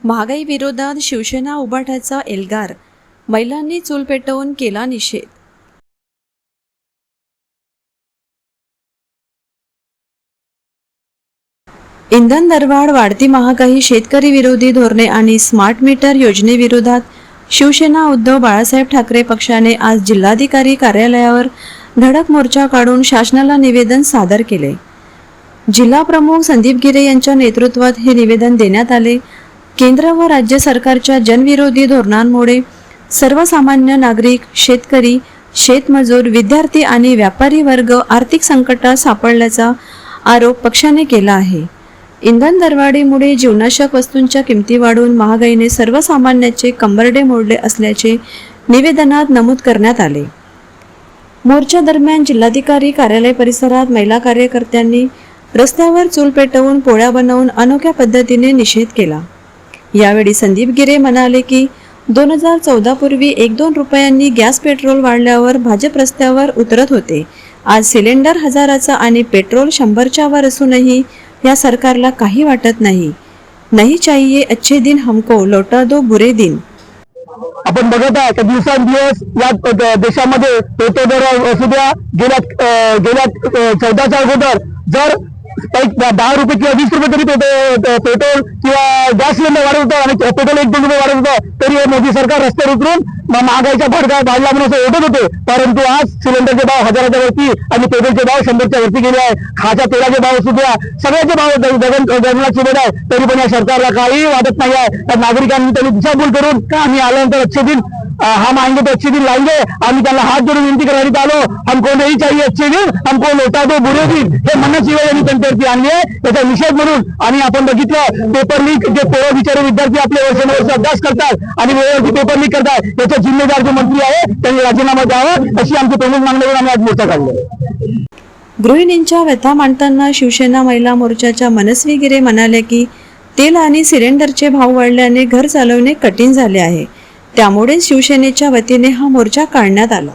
महागाई विरोधात शिवसेना उभाटाचा एल्गार, महिलांनी चूल पेटवून केला निषेध। इंधन दरवाढ, वाढती महागाई, शेतकरी विरोधी धोरणे आणि स्मार्ट मीटर योजनेविरोधात शिवसेना उद्धव बाळासाहेब ठाकरे पक्षाने आज जिल्हाधिकारी कार्यालयावर धडक मोर्चा काढून शासनाला निवेदन सादर केले। जिल्हा प्रमुख संदीप गिरे यांच्या नेतृत्वात हे निवेदन देण्यात आले। केंद्र व राज्य सरकारच्या जनविरोधी धोरणांमुळे सर्वसामान्य नागरिक, शेतकरी, शेतमजूर, विद्यार्थी आणि व्यापारी वर्ग आर्थिक संकटात सापडल्याचा आरोप पक्षाने केला आहे। इंधन दरवाढीमुळे जीवनावश्यक वस्तूंच्या किमती वाढून महागाईने सर्वसामान्याचे कंबरडे मोडले असल्याचे निवेदनात नमूद करण्यात आले। मोर्चा दरम्यान जिल्हाधिकारी कार्यालय परिसरात महिला कार्यकर्त्यांनी रस्त्यावर चूल पेटवून पोळ्या बनवून अनोख्या पद्धतीने निषेध केला। यावेळी संदीप गिरे म्हणाले की 2014 पूर्वी 1-2 रुपयांनी गॅस पेट्रोल वाढल्यावर भाजप रस्त्यावर उतरत होते। आज सिलेंडर 1000चा आणि पेट्रोल 100च्या वर असूनही या सरकारला काही वाटत नाही। नहीं चाहिए अच्छे दिन हमको, लौटा दो बुरे दिन। आपण बघत आहे की दिवसांदिवस या देशामध्ये पेट्रोल दर असू द्या, गेल्या 14च्या अगोदर जर 10 रुपये किंवा 20 रुपये तरी पेट्रोल किंवा गॅस सिलेंडर वाढत होतं आणि पेट्रोल 1-2 रुपये वाढत होतं, तरी मोदी सरकार रस्त्यावर उतरून महागाईचा भडका वाढला म्हणून असं ओढत होते। परंतु आज सिलेंडरचे भाव 1000च्या वरती आणि पेट्रोलचे भाव 100च्या वरती गेले आहे। खाच्या तेलाचे भाव असू द्या, सगळ्याचे भाव गगनाची वेळ आहे, तरी पण या सरकारला काही वाटत नाही आहे। तर नागरिकांनी त्यांनी दिशाभूल करून आम्ही आल्यानंतर अच्छे दिन हम आएंगे तो अच्छे दिन लाएंगे, आम्ही त्यांना हात जोडून विनंती करायला आलो, हमको नहीं चाहिए अच्छे दिन, हमको लौटा दो बुरे दिन, हे म्हणण्याची वेळ यांनी त्यांच्यावरती आणली आहे। याचा निषेध म्हणून आणि आपण बघितलं पेपर लीक, जे पोरं बिचारे विद्यार्थी आपले वर्षानुवर्ष अभ्यास करतात आणि वेळेवरती पेपर लीक करतात, याचे जिम्मेदार जे मंत्री आहे त्यांनी राजीनामा द्यावा, अशी आमची प्रमुख मागणीवर आम्ही आज मोर्चा काढला। गृहिणींच्या व्यथा मांडताना शिवसेना महिला मोर्चाच्या मनस्वी गिरे म्हणाले की तेल आणि सिलेंडरचे भाव वाढल्याने घर चालवणे कठीण झाले आहे, त्यामुळे शिवसेनेच्या वतीने हा मोर्चा काढण्यात आला।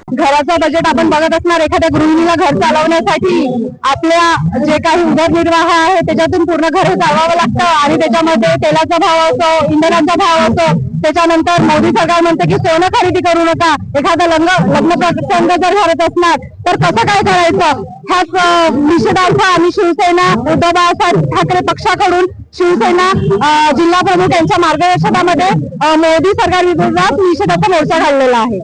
घराचा बजेट आपण बघत असणार, एखाद्या गृहिणीला घर चालवण्यासाठी आपल्या जे काही उदरनिर्वाह आहे त्याच्यातून पूर्ण घर चालवावं लागतं आणि त्याच्यामध्ये तेलाचा भाव असो, इंधनाचा भाव असो, त्याच्यानंतर मोदी सरकार म्हणते की सोनं खरेदी करू नका। एखादा लग्न प्रसंग जर घरात असणार तर कसं काय करायचं, ह्याच निषेधार्थ आम्ही शिवसेना उद्धव बाळासाहेब ठाकरे पक्षाकडून शिवसेना जिल्हा प्रमुख यांच्या मार्गदर्शनामध्ये मोदी सरकार विरोधात निषेधाचा मोर्चा काढलेला आहे।